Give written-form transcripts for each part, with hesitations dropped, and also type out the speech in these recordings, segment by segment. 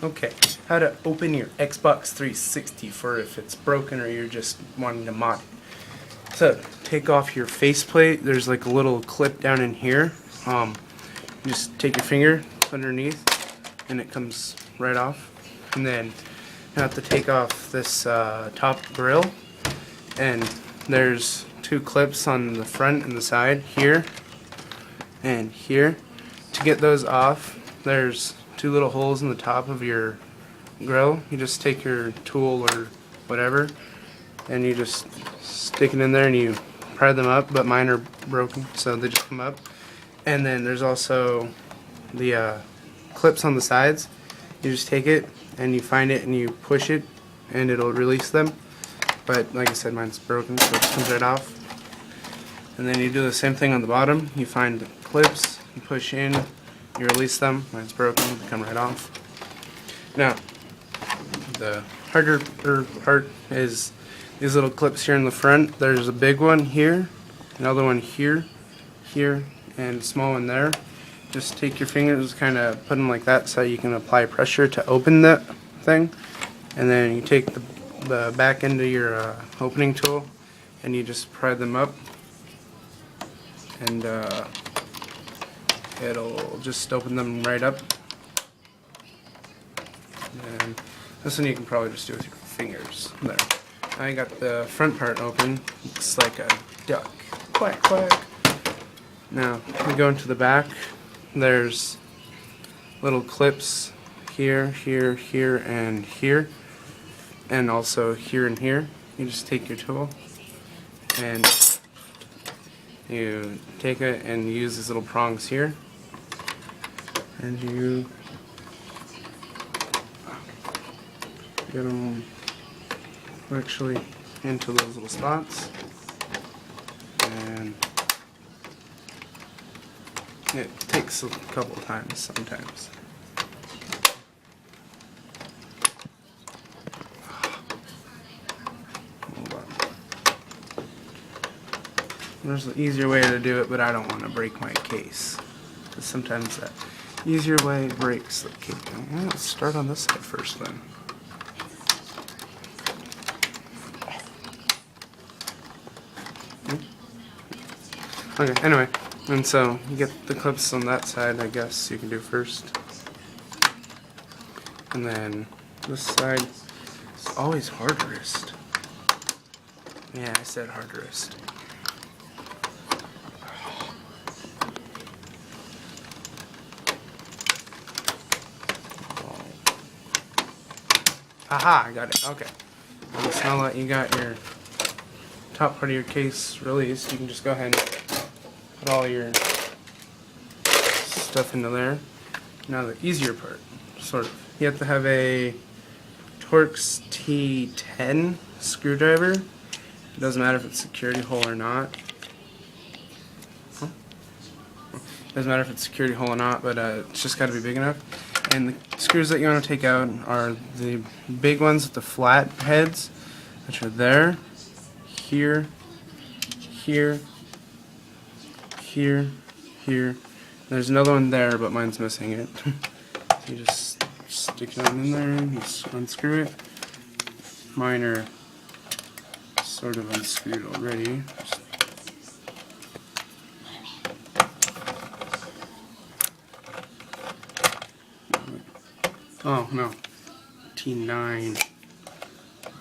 Okay, how to open your Xbox 360 for if it's broken or you're just wanting to mod it. So, take off your faceplate. There's like a little clip down in here. Just take your finger, put underneath, and it comes right off. And then you have to take off this top grill, and there's two clips on the front and the side, here and here. To get those off, there's two little holes in the top of your grill. You just take your tool or whatever and you just stick it in there and you pry them up, but mine are broken so they just come up. And then there's also the clips on the sides. You just take it and you find it and you push it and it'll release them, but like I said, mine's broken so it just comes right off. And then you do the same thing on the bottom. You find the clips, you push in, you release them. Mine's broken, they come right off. Now, the harder part is these little clips here in the front. There's a big one here, another one here, here, and a small one there. Just take your fingers, kind of put them like that so you can apply pressure to open that thing. And then you take the back end of your opening tool and you just pry them up. And it'll just open them right up. And this one you can probably just do with your fingers. There. Now you got the front part open. Looks like a duck. Quack, quack. Now we go into the back. There's little clips here, here, here, and here. And also here and here. You just take your tool and you take it and use these little prongs here, and you get them actually into those little spots, and it takes a couple times sometimes. There's an easier way to do it, but I don't want to break my case. Because sometimes that easier way breaks the case. Let's start on this side first then. Okay, anyway. And so, you get the clips on that side, I guess you can do first. And then, this side is always hardest. Yeah, I said hardest. Aha, I got it. Okay. So now that you got your top part of your case released, you can just go ahead and put all your stuff into there. Now the easier part, sort of. You have to have a Torx T10 screwdriver. It doesn't matter if it's security hole or not. Doesn't matter if it's security hole or not, but it's just got to be big enough. And the screws that you want to take out are the big ones with the flat heads, which are there, here, here, here, here. There's another one there, but mine's missing it. You just stick it in there and just unscrew it. Mine are sort of unscrewed already. Oh, no. T9.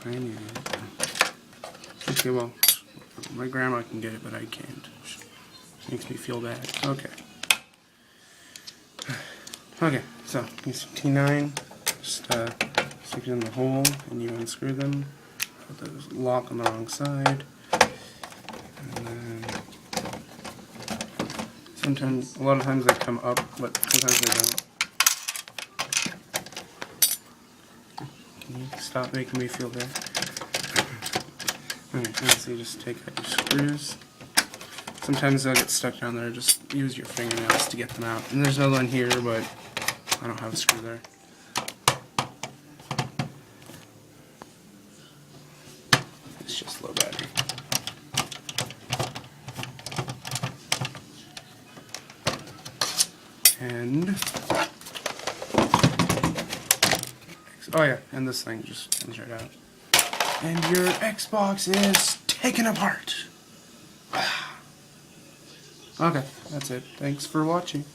I need it. Okay, well, my grandma can get it, but I can't. Which makes me feel bad. Okay. Okay, so, use T9. Just stick it in the hole, and you unscrew them. Put the lock on the wrong side. And then sometimes, a lot of times they come up, but sometimes they don't. Can you stop making me feel bad? Okay, so you just take out your screws. Sometimes they'll get stuck down there. Just use your fingernails to get them out. And there's another one here, but I don't have a screw there. It's just low battery. And Oh yeah, and this thing just comes right out. And your Xbox is taken apart. Okay, that's it. Thanks for watching.